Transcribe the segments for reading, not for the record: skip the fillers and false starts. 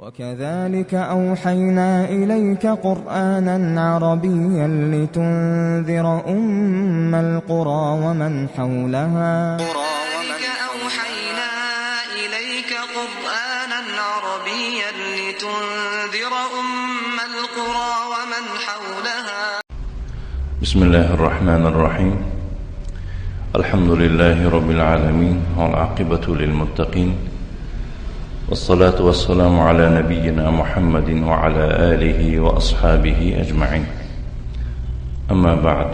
وكذلك أوحينا إليك قرآنا عربيا لتنذر أم القرى ومن حولها وكذلك أوحينا إليك قرآنا عربيا لتنذر أم القرى ومن حولها. بسم الله الرحمن الرحيم. الحمد لله رب العالمين والعاقبة للمتقين، والصلاة والسلام على نبينا محمد وعلى آله وأصحابه أجمعين. أما بعد،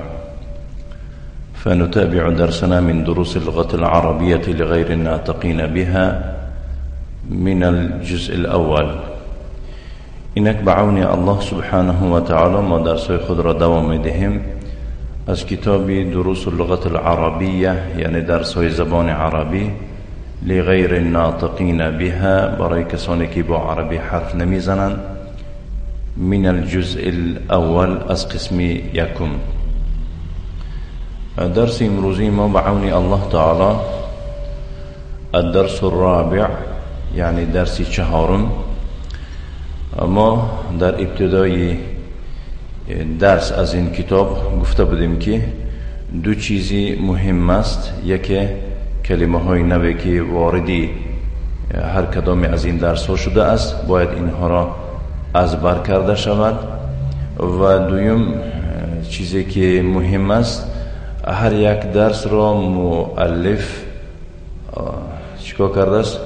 فنتابع درسنا من دروس اللغة العربية لغير الناطقين بها من الجزء الأول. إنك بعوني الله سبحانه وتعالى ما درس خضر دوام دهم از كتاب دروس اللغة العربية، يعني درس زبان عربي لغير الناطقين بها، برای کسانی که با عربی حرف نمیزنند، من الجزء الأول از قسم یکم. درس امروزی ما بعون الله تعالى الدرس الرابع، يعني درس چهارم. ما در ابتدای درس از این کتاب گفته بودیم که دو چیزی مهم است. یکی کلمه های نوی که واردی هر کدام از این درس ها شده است باید اینها را از بر کرده شود، و دویم چیزی که مهم است، هر یک درس را مؤلف چیکار کرده است؟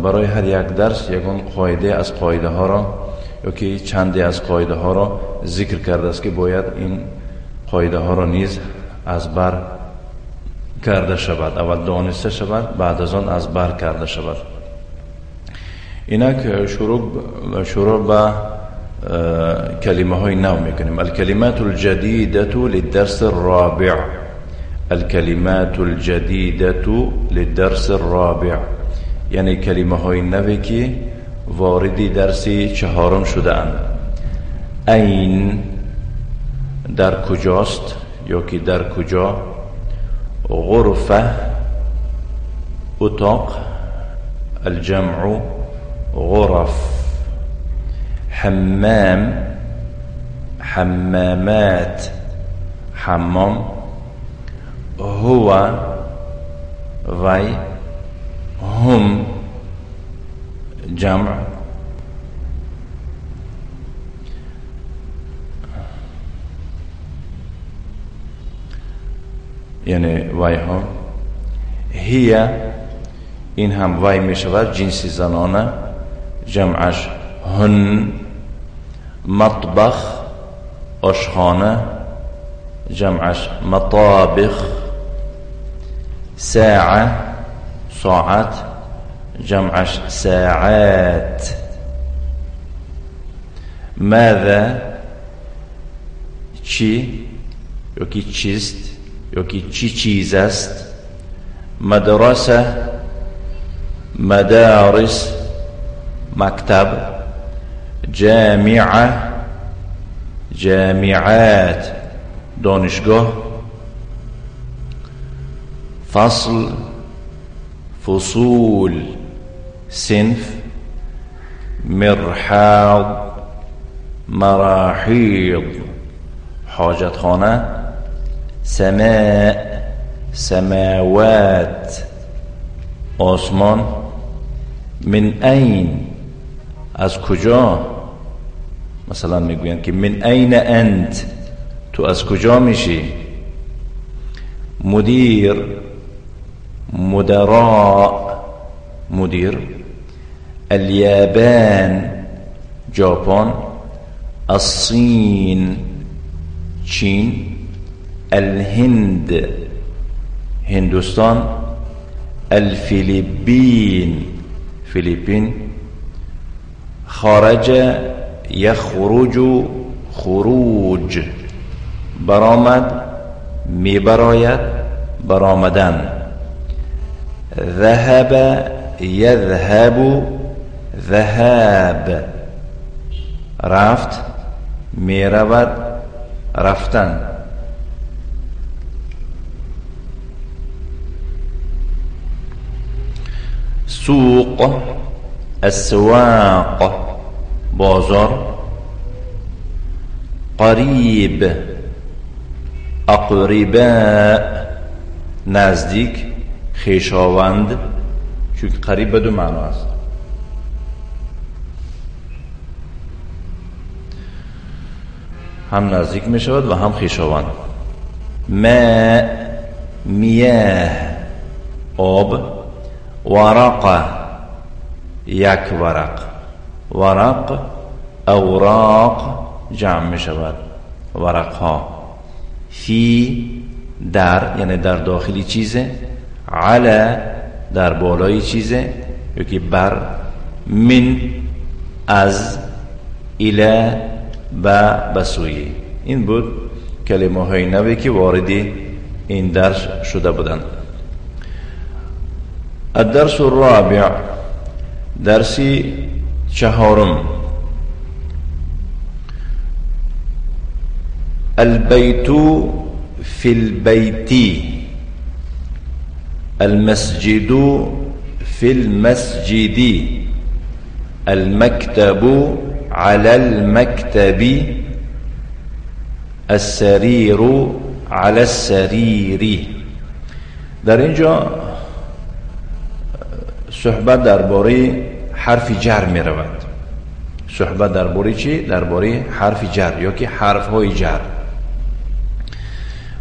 برای هر یک درس یکون قاعده از قاعده ها را یا که چندی از قاعده ها را ذکر کرده است که باید این قاعده ها را نیز از بر کرده شود، اول دانسته شود، بعد از آن از بر کرده شود. اینک شروع به کلمه های نو میکنیم. الکلمات الجدیدة للدرس الرابع. الکلمات الجدیدة للدرس الرابع، یعنی کلمه های نوی که واردی درسی چهارم شده اند. این در کجاست یا که در کجا. غرفه اتاق، الجمع غرف. حمام حمامات، حمام. هو وی، هم جمع. یعنی وی ها. هی، این هم وی می شود، جنسی زنانه، جمعش هن. مطبخ آشخانه، جمعش مطابخ. ساعه ساعت، جمعش ساعات. ماذا چی یا کی چیست یا کی چی چیز است. مدرسه مدارس، مکتب. جامعه جامعات، دانشگاه. فصل فصول، صنف. مرحاض مراحيض، حاجت خانه. سماء سماوات، آسمان. من این، از کجا. مثلا میگویند که من این انت، تو از کجا میشی. مدیر مدراء، مدیر. اليابان ژاپن. الصين چین. الهند هندوستان. الفلبين فلبین. خرج یخرج خروج، برآمد میبراید، برآمدن. ذهب یذهب ذهاب، رفت میرود، رفتن. سوق اسواق بازار، قریب اقرباء نزدیک، خویشاوند، چون قریب به دو معنا است. هم نزدیک می شود و هم خویشاوند. ماء میاه آب، ورق یک ورق، ورق اوراق جمع می شود ورق ها. فی در یعنی در داخلی چیزه، علی در بالای چیزه یکی بر، من از، الی و بسوی. این بود کلمه های نوی که وارد این درس شده بودند. الدرس الرابع درسی چهارم. البيت في البيت، المسجد في المسجد، المكتب على المكتب، السرير على السرير. در اینجا صحبت درباره حرف جر می رود. صحبت درباره چی؟ درباره حرف جر یا که حرف های جر.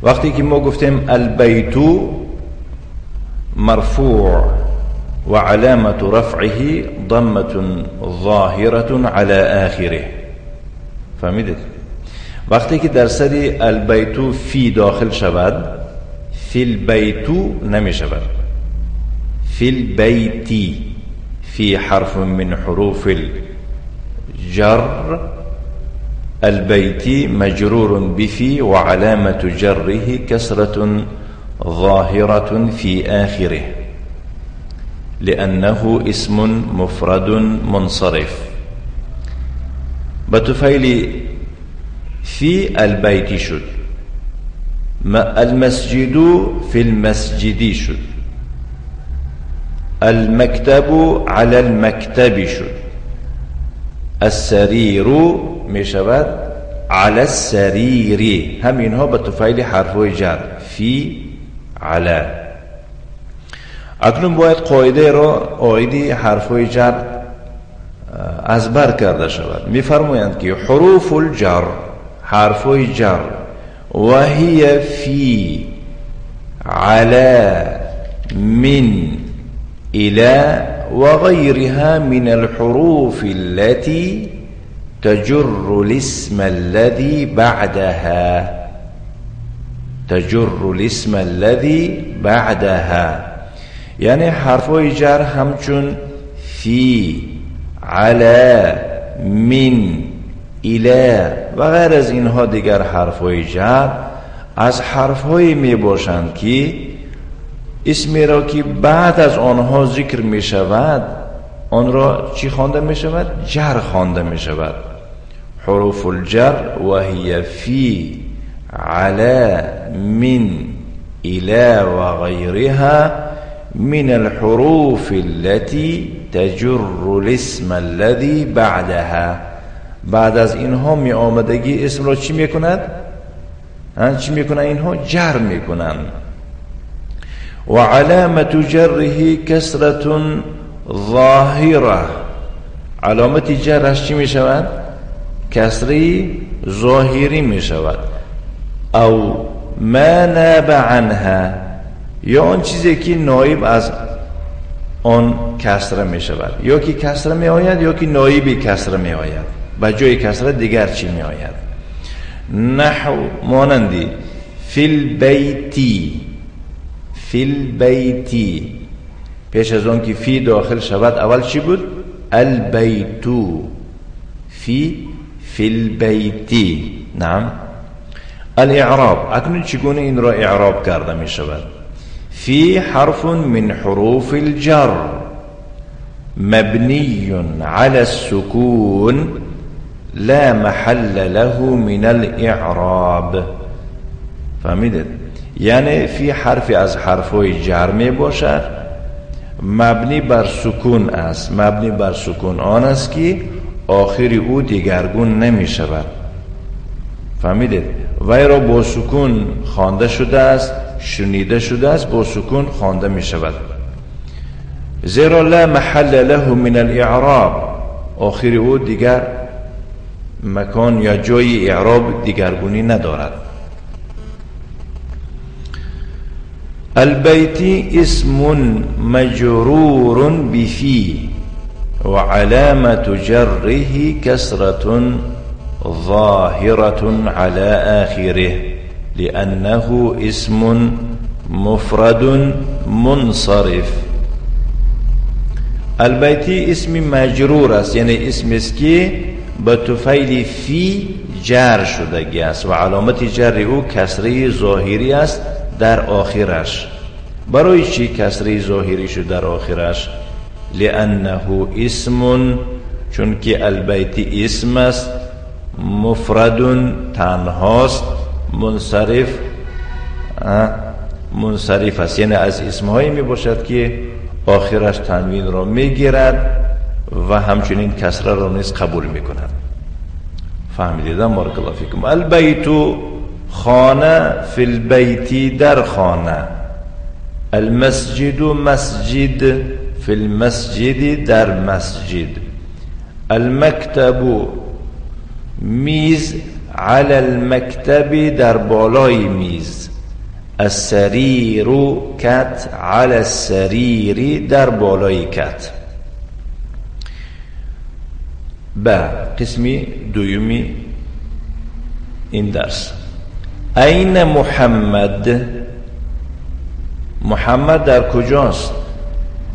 وقتی که ما گفتیم البیت مرفوع و علامت رفعه ضمة ظاهرة على آخره، فهمیدید؟ وقتی که در سر البیت فی داخل شود، فی البیت نمی شود، فی البیت. فی حرف من حروف الجر، البيت مجرور بفي وعلامة جره كسرة ظاهرة في آخره لأنه اسم مفرد منصرف. بتفعيل في البيت شد، المسجد في المسجد شد، المكتب على المكتب شد، السرير میشود على السرير. همینها به تفعیل حرفای جر فی علی. اکنون باید قاعده را آیدی حرفای جر از بر کرده شود. میفرمایند که حروف الجر، حرفای جر، و هی فی علی من الی و غیرها من الحروف التي تجر الاسم الذي بعدها، تجر الاسم الذي بعدها. یعنی حرفای جر همچون فی، علی، من، الی و غیر از اینها دیگر حرفای جر از حرفهای می باشند که اسمی را که بعد از آنها ذکر می شود آن را چی خوانده می شود؟ جر خوانده می شود. حروف الجر و هی فی، علی، من، الی و غیرها من الحروف التي تجر الاسم الذي بعدها. بعد از اینها می آمدگی اسم را چی می کند؟ چی می کنند اینها؟ جر می کنند. و علامت جره کسرة ظاهره، علامت جرش چی می شود؟ کسری ظاهری می شود. او ما ناب عنها، یا آن چیزی که نایب از آن کسره می شود، یا که کسره می آید یا که نایبی کسره می آید، به جای کسره دیگر چی می آید؟ نحو مانندی فی البیتی، فی البیتی. پیش از اون که فی داخل شود اول چی بود؟ البیتو. فی البیتی. نعم. الاعراب، اکنون چگونه این را اعراب کرده می شود؟ فی حرف من حروف الجر مبنی على السکون لا محل له من الاعراب. فهمیدید؟ یعنی فی حرفی از حرفای جر می باشد مبنی بر سکون است. مبنی بر سکون آن است که آخری او دیگرگون نمی شود. فهمیدید؟ وی را با سکون خوانده شده است، شنیده شده است، با سکون خوانده می شود. زیرا لا محل له من الاعراب، آخری او دیگر مکان یا جای اعراب دیگرگونی ندارد. البیتی اسم مجرور بفی وعلامة جره كسرة ظاهرة على آخره لأنه اسم مفرد منصرف. البیتی اسم مجرور است، یعنی اسم است که به طفیل فی جر شدگی است و علامت جر او کسره ظاهری است در آخرش. برای چی کسره ظاهری شد در آخرش؟ لأنه اسم، چون که البیتی اسم است، مفرد تنهاست، منصرف است، یعنی از اسمهایی می باشد که آخرش تنوین را می گیرد و همچنین کسره را نیز قبول می کند. فهمیدیدم؟ بارک الله فیکم. البیت خانه، فی البیت در خانه. المسجد مسجد، فی المسجد در مسجد. المکتب میز، علی المکتب در بالای میز. السریر کت، علی السریر در بالای کت. با قسمی دویمی این درس. این محمد، محمد در کجاست؟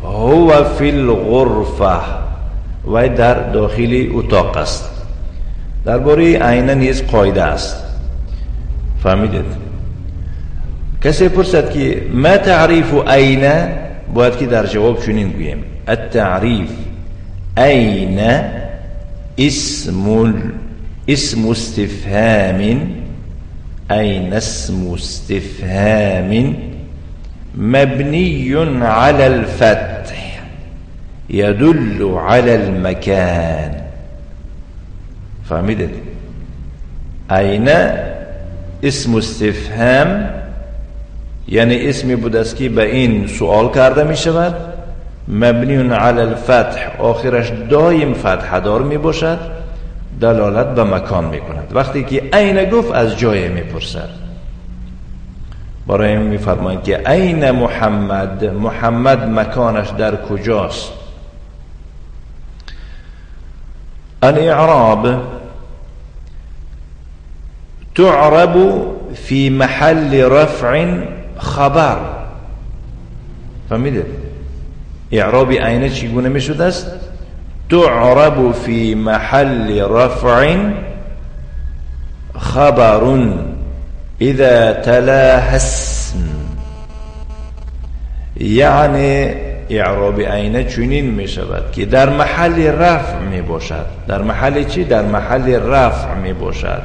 هو فی الغرفه، و در داخل اتاق است. درباره این نیز قاعده است. فهمیدید؟ کسی پرسد که ما تعریف این، باید که در جواب چنین گوییم: التعریف این اسم استفهام، این اسم استفهام مبنی على الفتح يدل على المكان. فهمیدید؟ این اسم استفهام یعنی اسمی بود است که به این سوال کرده می شود، مبنی علی الفتح، آخرش دایم فتح دار می باشد، دلالت به مکان می کند. وقتی که این گفت از جای می پرسد. برای این می فرماید که این محمد، محمد مکانش در کجاست؟ الاعراب تعرب في محل رفع خبر. فهمیدید؟ اعراب عینه چگونه می شده است؟ تعرب في محل رفع خبر اذا تلا اسم. یعنی اعراب عینه چنین می شود که در محل رفع می باشد. در محل چی؟ در محل رفع می باشد.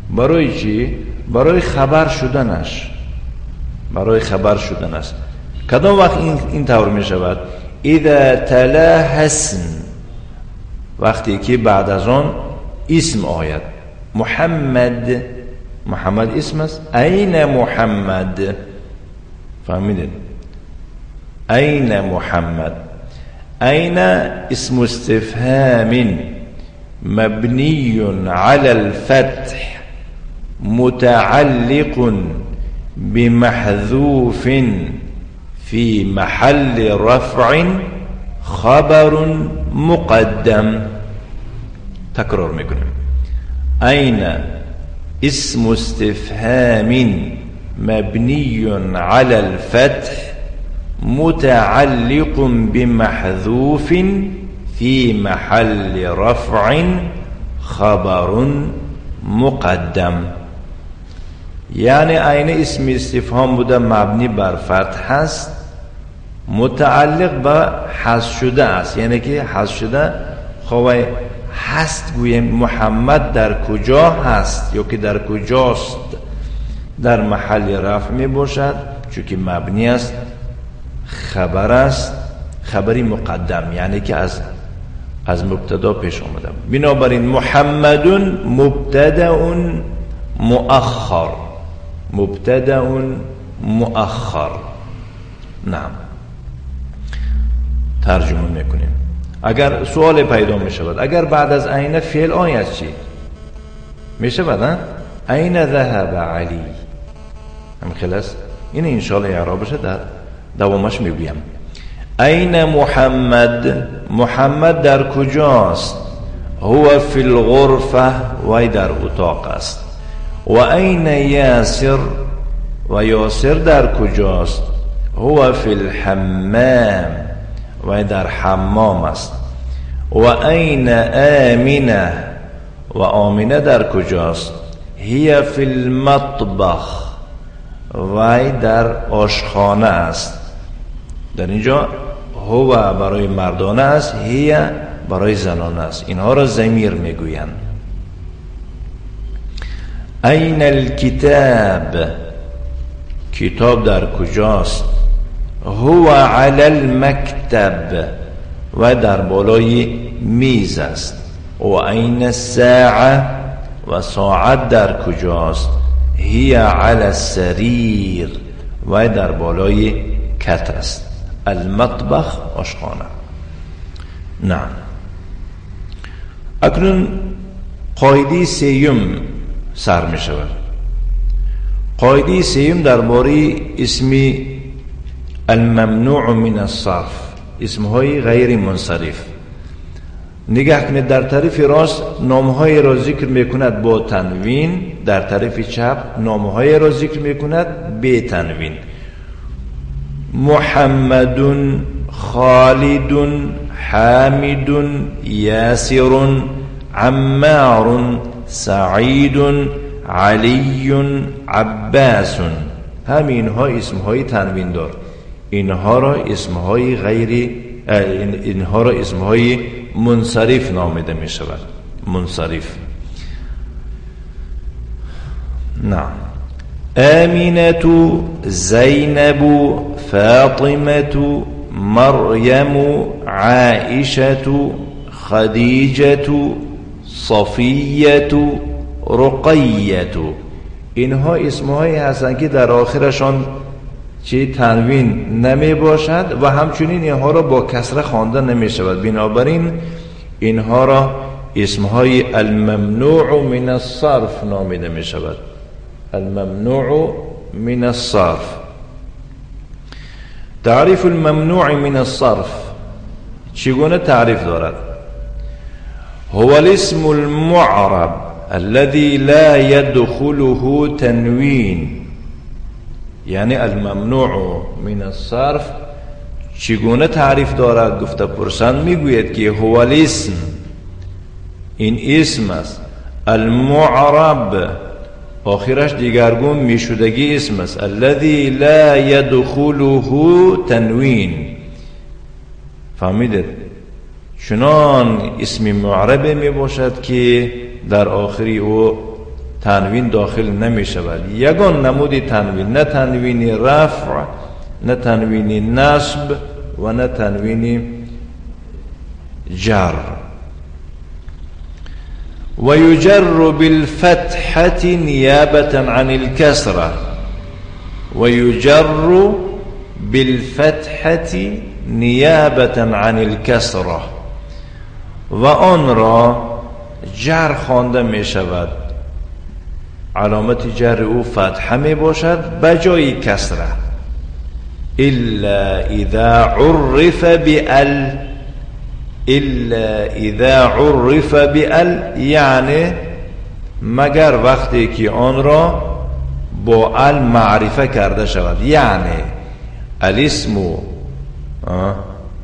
برای چی؟ برای خبر شدنش. برای خبر شدنش. کدام وقت این طور می شود؟ اذا تلا اسم، وقتی که بعد از آن اسم آید. محمد، محمد اسم است. این محمد. فهمیدید؟ این محمد. این اسم استفهام مبنی على الفتح متعلق بمحذوف في محل رفع خبر مقدم. تکرار میکنیم. این اسم استفهام مبني على الفتح متعلق بمحذوف في محل رفع خبر مقدم. یعنی این اسم استفهام بوده مبنی بر فتح هست، متعلق به حذف شده است. یعنی که حذف شده خواه هست گویم محمد در کجا هست یا که در کجاست، در محل رفع می باشد چون که مبنی است خبر است، خبری مقدم، یعنی که از مبتدا پیش آمده. بنابراین محمدون مبتدأ مؤخر، مبتدأ مؤخر. نعم، ترجمه میکنیم. اگر سوال پیدا می شود اگر بعد از این فعل آید چی می شود؟ این ذهب علی. هم خلاص این انشاءالله اعرابش در دوامش میگویم. این محمد، محمد در کجاست؟ هو فی الغرفه، وی در اتاق است. و این یاسر، و یاسر در کجاست؟ هو فی الحمام، وی در حمام است. و این آمنه، و آمنه در کجاست؟ هی فی المطبخ، وی در آشخانه است. در اینجا هو برای مردانه است، هی برای زنانه است. اینها را ضمیر میگویند. این الکتاب، کتاب در کجاست؟ هو علی المکتب، و در بالای میز است. و این الساعه، و ساعت در کجاست؟ هی علی السریر، و در بالای کت است. المطبخ آشخانه. نعم. اکنون قاعده سیوم سر می شود. قاعده سیوم درباره اسم الممنوع من الصرف، اسمهای غیر منصرف. نگاه کنید، در طرف راست نامهای را ذکر میکند با تنوین، در طرف چپ نامهای را ذکر میکند بی تنوین. محمد، خالد، حامد، یاسر، عمار، سعید، علی، عباس. همین ها اسمهای تنوین دار. اینها را اسمهای اینها را اسمهای منصرف نامیده می شود. منصرف. نعم. آمنة، زینب، فاطمة، مریم، عائشة، خدیجة، صفیة، رقیة. اینها اسمهایی هستند که در آخرشان چه تنوین نمی باشد و همچنین اینها را با کسره خوانده نمی شود. بنابراین اینها را اسمهای الممنوع من الصرف نامیده می شود. الممنوع من الصرف. تعریف الممنوع من الصرف چگونه تعریف دارد؟ هو الاسم المعرب الذي لا يدخله تنوين. یعنی الممنوع من الصرف چگونه تعریف دارد؟ گفته پرسند میگوید که هو الاسم، این اسم است، المعرب آخرش دیگرگون میشدگی اسم است، الذي لا يدخله تنوین. فهمیدید؟ چنان اسم معرب می باشد که در آخری او تنوین داخل نمی شود. یگان نمودی تنوین، نه تنوین رفع، نه تنوین نصب و نه تنوین جر. و یجر بالفتحة نیابة عن الكسرة. و یجر بالفتحة نیابة عن الكسرة. و آن را جر خوانده می شود، علامت جر او فتحه می باشد بجای کسره. الا اذا عرف بال، الا اذا عرف بال، یعنی مگر وقتی که آن را با ال معرفه کرده شود. یعنی الاسم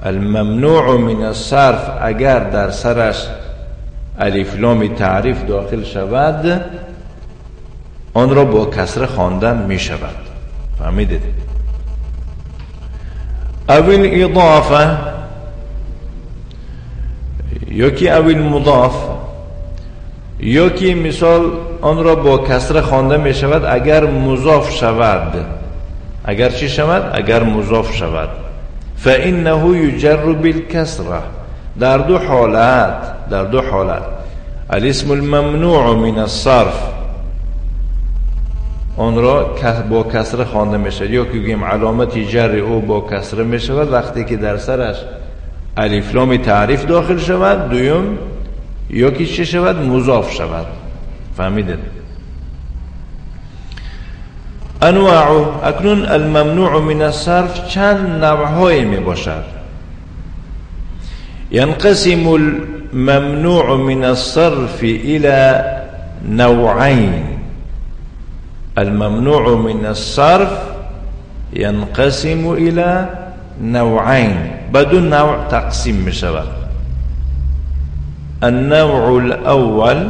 الممنوع من الصرف اگر در سرش الف لام تعریف داخل شود آن را با کسره خواندن می شود. فهمیدید؟ اول اضافه یکی اول مضاف، یکی مثال آن را با کسره خوانده می شود اگر مضاف شود. اگر چی شود؟ اگر مضاف شود. فإنه يجر بالكسرة. در دو حالت الاسم الممنوع من الصرف اون را با کسره خوانده میشه، یا که بگیم علامت جر او با کسره میشه وقتی که در سرش الف لام تعریف داخل شود. دوم یا که چه شود؟ مضاف شود. فهمیدید؟ انواع اکنون الممنوع من الصرف چند نوعهای می باشد. ينقسم الممنوع من الصرف إلى نوعين. الممنوع من الصرف ينقسم إلى نوعين، بدون نوع تقسيم مشوى. النوع الأول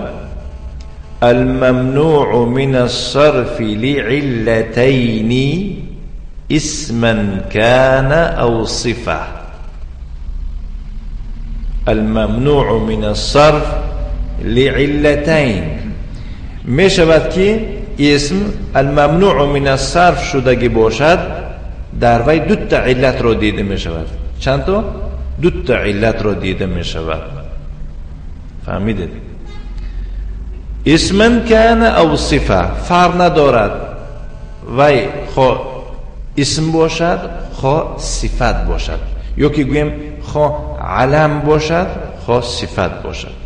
الممنوع من الصرف لعلتين اسما كان أو صفة. الممنوع من الصرف لعلتين میشود که اسم الممنوع من الصرف شدگی باشد در وی دو تا علت را دیده میشود. چند تا؟ دو تا علت را دیده میشود. فهمیدید؟ اسما کان او صفه فرق ندارد وی خواه اسم باشد خواه صفت باشد، یا که گویم خواه علم باشد خواه صفت باشد.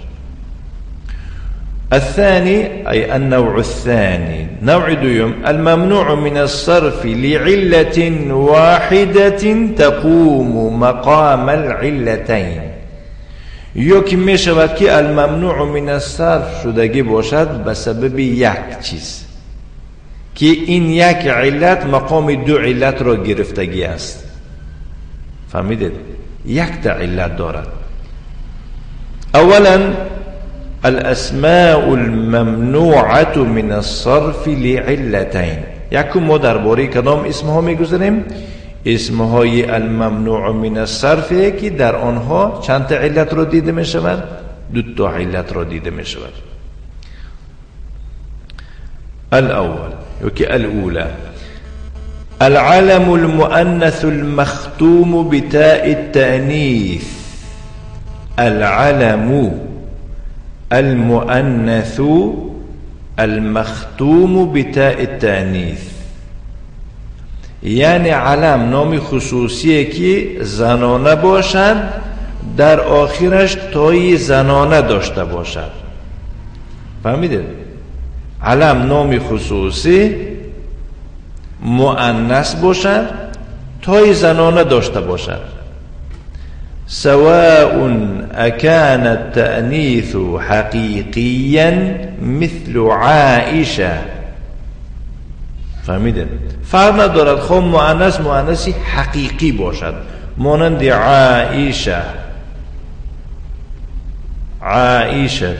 الثاني أي النوع الثاني نوع دوم الممنوع من الصرف لعلة واحدة تقوم مقام العلتين. یکی می شود که الممنوع من الصرف شدگی باشد به سبب یک چیز که این یک علت مقام دو علت را گرفتگی است. فهمیدید؟ یک تا علت دارد. اولا الاسماء الممنوعة من الصرف لعلتين. یکم ما درباره کدام اسمها میگذاریم؟ اسمهای الممنوع من الصرف که در آنها چند تا علت را دیده می شود؟ دو تا علت را دیده می شود. الاول یکی الاولى العلم المؤنث المختوم بتاء التأنيث. العلم المؤنث المختوم بتاء التأنيث، یعنی علم نام خصوصیه که زنانه باشد در آخرش تای زنانه داشته باشد. فهمیدید؟ علم نام خصوصی مؤنث باشد تای زنانه داشته باشد. سواء أكان التأنيث حقيقيا مثل عائشة. فهمیدید؟ فرق ندارد خب مؤنثی حقیقی باشد مانند عائشة، عائشة،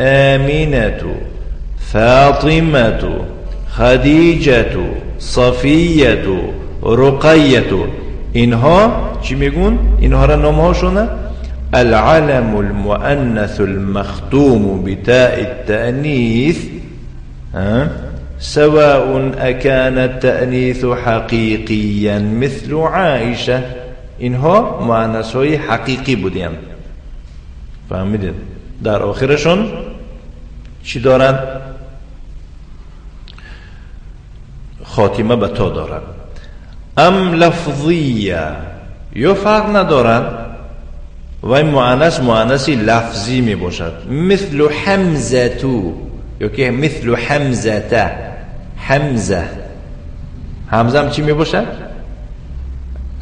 آمنة، فاطمة، خدیجة، صفیة، رقیة. اینها چی میگون؟ اینها را نامهاشونه العلم المؤنث المختوم بتاء التأنيث سواء أكان التأنيث حقيقيا مثل عائشة. اینها مؤنث های حقیقی بودیم. فهمیدید؟ در آخرشون چی دارن؟ خاتمه به تا دارن. ام لفظیه یا فرق ندارن و این مؤنثی لفظی می باشد مثل حمزه یا که مثل حمزه. حمزه هم چی می باشد؟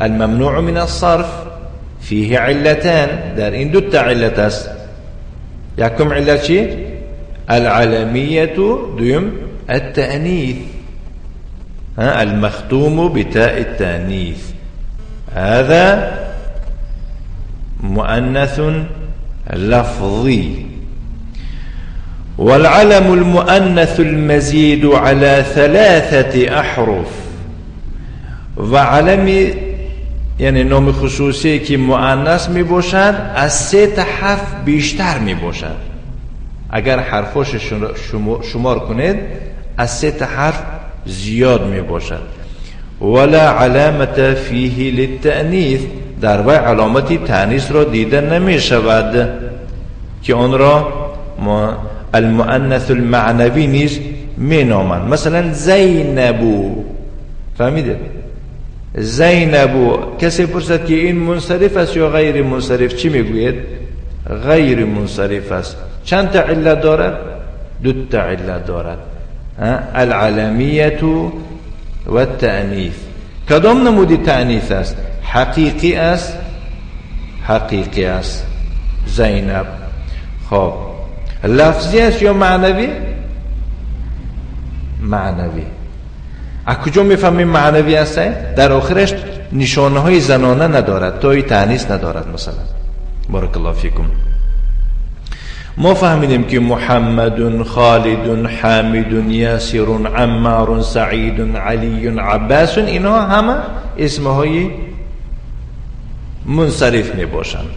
الممنوع من الصرف فيه علتان. در این دو تا علت است. یکم علت چی؟ العلمیه، دوم التأنیث المختوم بتاء التأنيث. هذا مؤنث لفظي. والعلم المؤنث المزيد على 3 أحرف. وعلم یعنی نام خصوصی که مؤنث می باشد از 3 حرف بیشتر می باشد. اگر حرفاش شمار کنید از 3 حرف زیاد می باشد. ولا علامت فیه للتأنیث، در وی علامتی تأنیث را دیده نمی شود که آن را المؤنث المعنوی نیز می نامند. مثلا زینبو، فهمیده؟ زینبو، کسی پرسد که این منصرف است یا غیر منصرف، چی میگوید؟ غیر منصرف است. چند تا علت دارد؟ 2 تا علت دارد، العلمیت و التأنیث. کدام نمودی تأنیث است؟ حقیقی است، حقیقی است زینب. خب لفظی است یا معنوی؟ معنوی. از کجا میفهمیم معنوی است؟ در آخرش نشانه های زنانه ندارد، تای تأنیث ندارد. مثلا بارک الله فیکم، ما فهمیدیم که محمد، خالد، حامد، یاسر، عمار، سعید، علی، عباس، اینها همه اسمهای منصرف می باشند.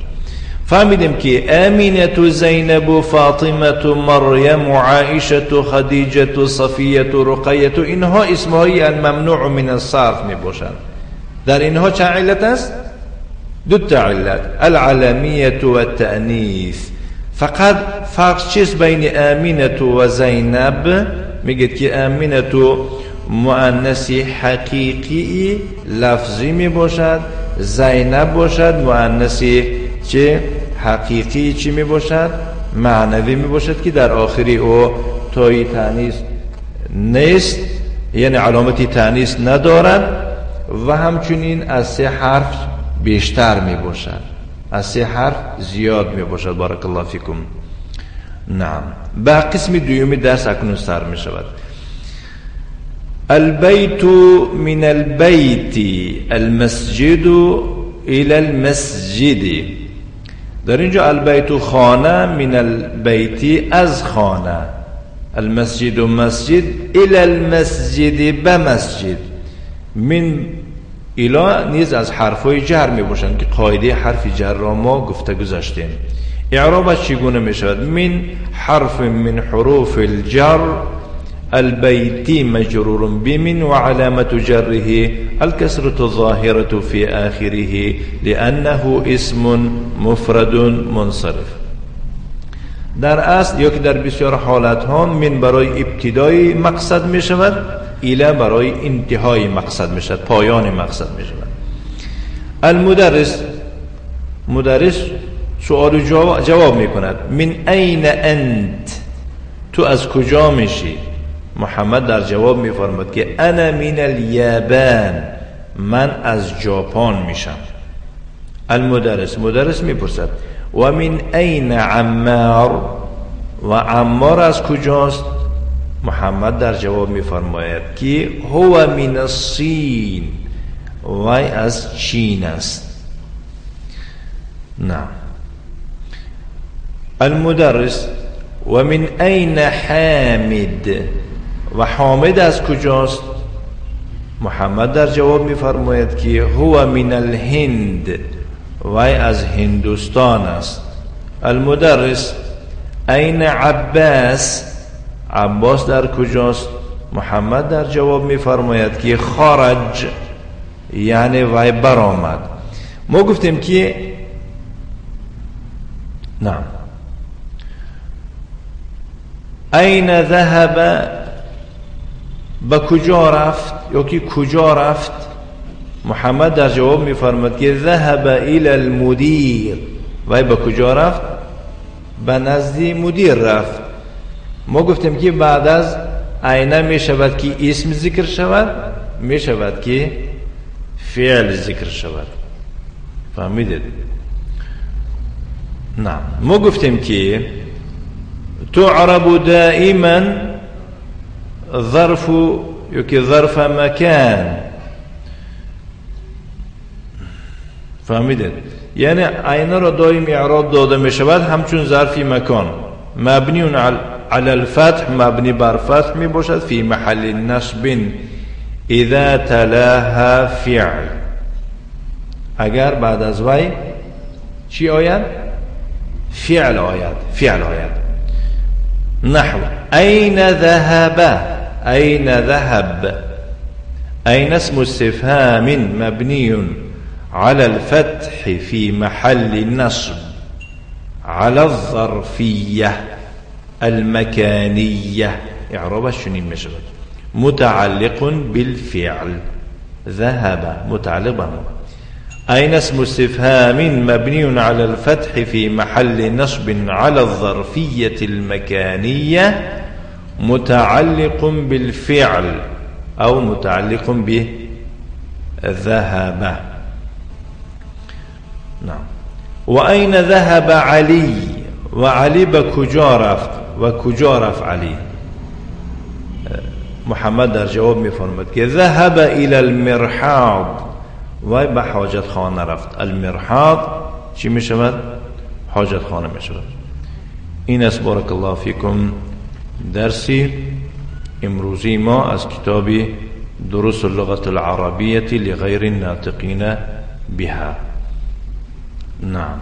فهمیدیم که آمینة، زینب، فاطمه، مریم، عائشه، خدیجه، صفیه، رقیه، اینها اسمهای الممنوع من الصرف می باشند. در اینها چند علت است؟ 2 تا علت، العلمیه و التأنیث. فقط فرق چیست بین آمینة و زینب؟ میگید که آمینة مؤنثی حقیقی لفظی می باشد، زینب باشد مؤنثی چه حقیقی چی می باشد؟ معنوی می باشد که در آخری او تای تأنیث نیست، یعنی علامتی تأنیث ندارد و همچنین از 3 حرف بیشتر می باشد، از 3 حرف زیاد می باشد. بارک الله فیکم. نعم، به قسم دومی درس اکنون سر می شود. البیت من البیت، المسجد الى المسجد. در اینجا البیت خانه، من البیت از خانه، المسجد مسجد، الى المسجد به مسجد. من الى نیز از حرفای جر می باشند که قاعده حرف جر را ما گفته گذاشتیم. اعرابش چگونه می شود؟ من حرف من حروف الجر، البيت مجرور بمن وعلامة جره الكسرة الظاهرة في آخره لأنه اسم مفرد منصرف. در اصل یا که در بسیار حالت ها من برای ابتدای مقصد می شود، اله برای انتهای مقصد می شود، پایان مقصد می شود. المدرس، مدرس سوال جواب می کند. من این انت، تو از کجا میشی؟ محمد در جواب می فرماید که انا من الیابان، من از ژاپن میشم. المدرس، مدرس میپرسد و من این عمار، و عمار از کجاست؟ محمد در جواب میفرماید که هو من الصین، وی از چین است. نه. المدرس و من این حامد، و حامد از کجاست؟ محمد در جواب میفرماید که هو من الهند، وی از هندوستان است. المدرس این عباس، عباس در کجاست؟ محمد در جواب میفرماید که خرج، یعنی وی برآمد. ما گفتیم که نه. این ذهب، به کجا رفت یا که کجا رفت؟ محمد در جواب میفرماید که ذهب الى المدیر، وی به کجا رفت؟ به نزد مدیر رفت. ما گفتیم که بعد از عین می شود که اسم ذکر شود، می شود که فعل ذکر شود. فهمیدید؟ نه. ما گفتیم که تعرب دائما ظرف یکی ظرف مکان. فهمیدید؟ یعنی عین را دائم اعراب داده می شود همچون ظرف مکان. مبنی علی الفتح، مبنی بر فتح می باشد فی محل نصب اذا تلاها فعل، اگر بعد از وی چی آید؟ فعل آید، فعل آید. نحو این ذهب، این ذهب، أين اسم استفهام مبني على الفتح في محل نصب على الظرفية المكانية. إعراب شنو مشغل متعلق بالفعل ذهب متعلق به. أين اسم استفهام مبني على الفتح في محل نصب على الظرفية المكانية متعلق بالفعل أو متعلق به ذهب. نعم. وأين ذهب علي وعلي بكجا رفت وكجا رفت علي. محمد در جواب میفرماید که ذهب الى المرحاض و به حاجت خانه رفت. المرحاض چی می شود؟ حاجت خانه می شود. این است بارک الله فیکم درسی امروزی ما از کتاب دروس اللغة العربية لغير الناطقين بها. نعم.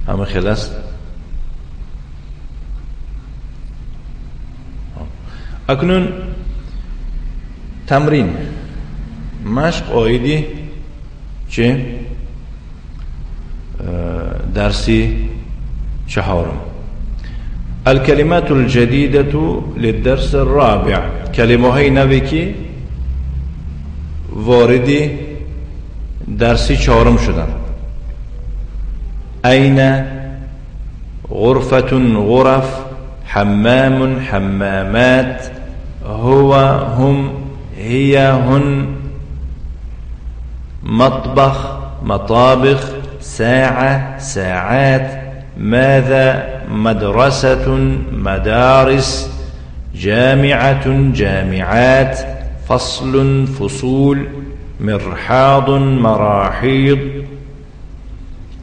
همه خلاص. اکنون تمرین مشق آیدی چه درسی چهارم. الكلمات الجديدة للدرس الرابع. كلمة هاي نوی واردی درسی چهارم شدن. أين غرفة غرف حمام حمامات هو هم هي هن مطبخ مطابخ ساعة ساعات ماذا مدرسة مدارس جامعة جامعات فصل فصول مرحاض مراحيض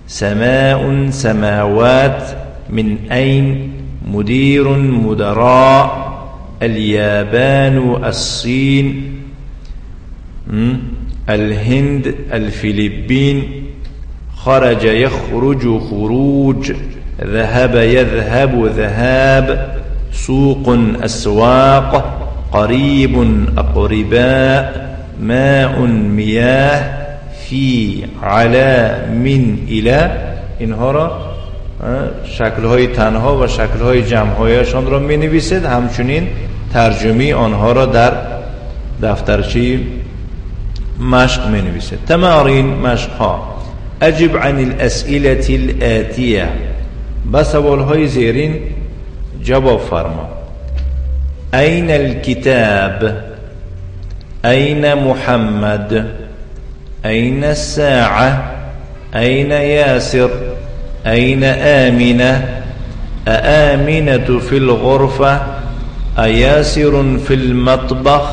سماء سماوات من أين مدير مدراء اليابان الصين الهند الفلبين خرج يخرج خروج ذهب يذهب ذهاب سوق أسواق قريب أقرباء ماء مياه في على من إلى. اینها را شکل‌های تنها و شکل‌های جمع‌هایشان را می‌نویسید. همچنین ترجمه آنها را در دفترچه مشق می‌نویسید. تمارین مشق‌ها. اجب عن الأسئلة الآتية. با سوال‌های زیرین جواب فرما. أين الكتاب أين محمد أين الساعة أين ياسر أين آمنة أآمنة في الغرفة أياسر في المطبخ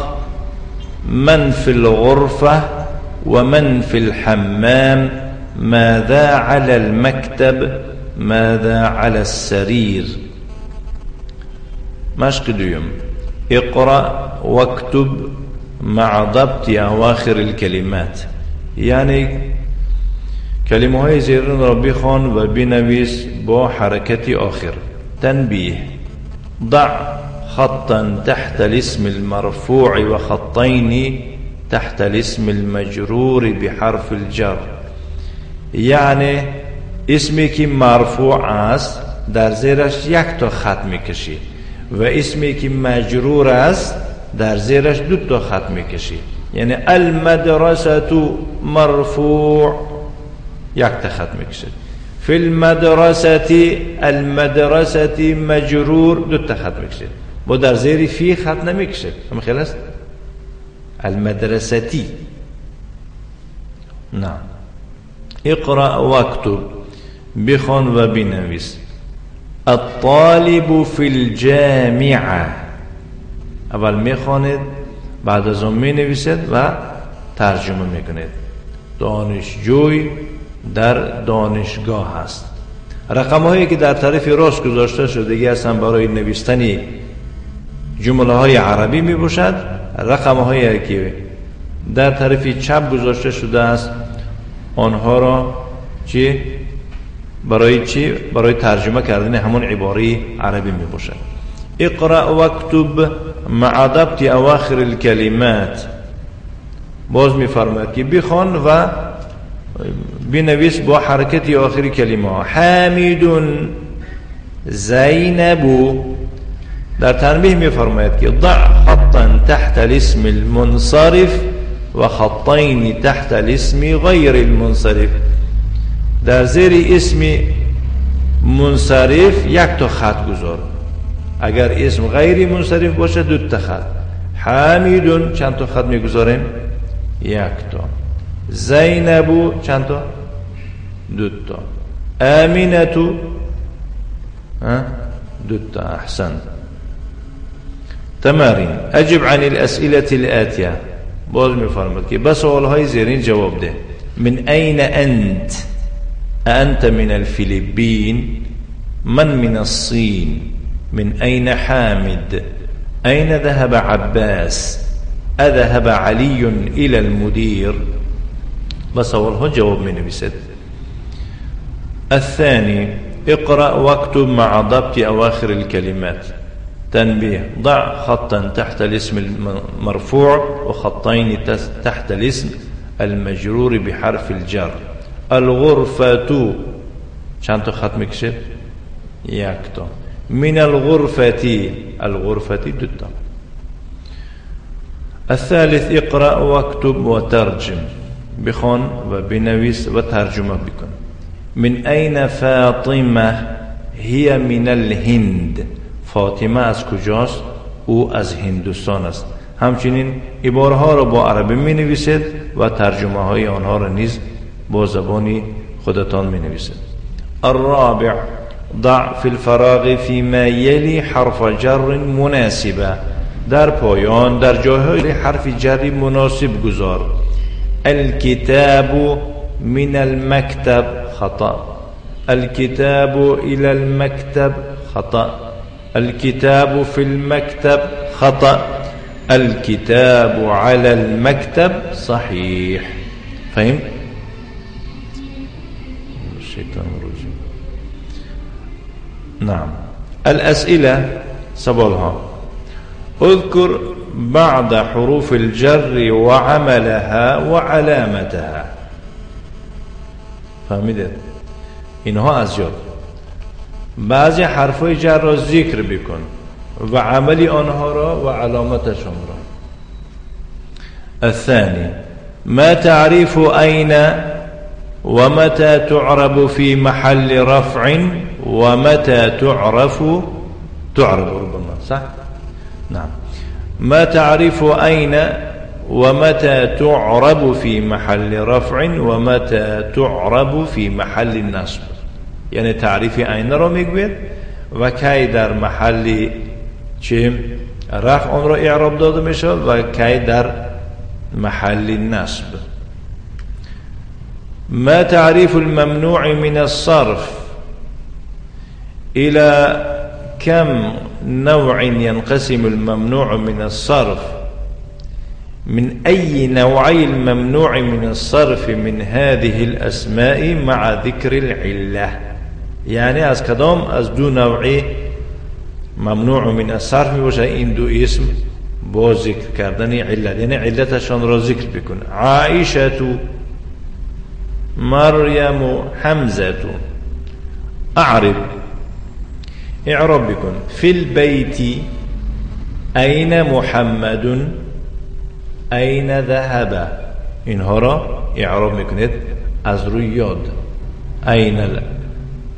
من في الغرفة ومن في الحمام ماذا على المكتب ماذا على السرير. مشق دوم. اقرأ واكتب مع ضبط أواخر الكلمات. يعني کلمه های زیرین را بخوان و بنویس با حرکت آخر. تنبیه. ضع خطا تحت الاسم المرفوع و خطين تحت الاسم المجرور بحرف الجر. یعنی اسمی که مرفوع است در زیرش یک تا خط میکشی و اسمی که مجرور است در زیرش دو تا خط میکشی. یعنی المدرسه مرفوع یک تا خط میکشید. فی المدرسه مجرور دو تا خط میکشید. با در زیر فی خط نمیکشید. هم خیلی است. المدرستی. نه. اقرأ واكتب. بخوان و بنویس. الطالب فی الجامعه. اول میخوانید بعد از اون مینویسید و ترجمه میکنید. دانشجوی در دانشگاه هست. رقم هایی که در طرف راست گذاشته شده هستن برای نوشتن جمله های عربی می باشد. رقم هایی که در طرف چپ گذاشته شده است آنها را برای ترجمه کردن همون عباره عربی می باشد. اقرأ واكتب مع ضبط أواخر الكلمات. باز میفرماید که بخوان و بنویس با حرکت آخر کلمه. حامد زینب. در تنبیه میفرماید که ضع خطا تحت الاسم المنصرف و خطین تحت الاسم غیر المنصرف. در زیر اسم منصرف یک تا خط گذار، اگر اسم غیر منصرف باشه دو تا خط. حامد چند تا خط میگذاریم؟ یک تا. زینب چند تا؟ دو تا. آمنة دو تا. احسن. تمارين. اجب عن الاسئله الاتيه. باز میفرماید که بس سوالهای زیرین جواب ده. من اين انت؟ أنت من الفلبين؟ من الصين؟ من أين حامد؟ أين ذهب عباس؟ أذهب علي إلى المدير؟ بس أوله جواب من بسد. الثاني اقرأ واكتب مع ضبط أواخر الكلمات. تنبيه. ضع خطا تحت الاسم المرفوع وخطين تحت الاسم المجرور بحرف الجر. الغرفة چند تا خط میکشه؟ یک تا. من الغرفة. الغرفة دو تا. الثالث اقرأ واكتب وترجم. بخوان و بنویس و ترجمه بکن. من أين فاطمة؟ هي من الهند. فاطمه از کجاست؟ او از هندوستان است. همچنین عباره ها را با عربی می نویسید و ترجمه های آنها را نیز با زبانی خودتان می نویسید. الرابع ضع في الفراغ فيما يلي حرف جر مناسبه. در پایان در جاهای حرف جری مناسب گذار. الكتاب من المكتب خطأ. الكتاب إلى المكتب خطأ. الكتاب في المكتب خطأ. الكتاب على المكتب صحيح. فهمت؟ الشيطان الرجيم. نعم. الأسئلة سبولها. اذكر بعض حروف الجر وعملها وعلامتها. فهمیدید؟ اینها از یاد. بعضی حرفای جر را ذکر بکن و عملی آنها را و علامتشان را. الثاني ما تعريف أين ومتى تعرب في محل رفع ومتى تعرب ربما صح؟ نعم. ما تعرف أين ومتى تعرب في محل رفع ومتى تعرب في محل النصب. یعنی تعریف أين را میگوید و کی در محل چه رفع آن را اعراب داده میشه و کی در محل النصب. ما تعريف الممنوع من الصرف؟ إلى كم نوع ينقسم الممنوع من الصرف؟ من أي نوعي الممنوع من الصرف من هذه الأسماء مع ذكر العلة؟ يعني از کدام از دو نوعی ممنوع من الصرف میباشه این دو اسم با ذکر کردن علت، یعنی علتشان را ذکر بکن. عائشة، مريم، حمزة. اعرب اعراب بکن. في البيت أين محمد؟ أين ذهب؟ اینها را اعراب میکنید از روی یاد.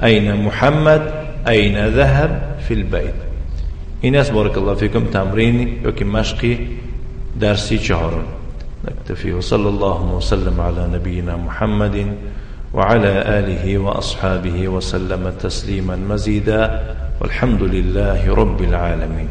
أين محمد؟ أين ذهب؟ في البيت. این است. بارك الله فيكم. تمرين يمكن مشقي درسي 4. نكتفي. وصلى الله وسلم على نبينا محمد وعلى آله وأصحابه وسلم تسليما مزيدا والحمد لله رب العالمين.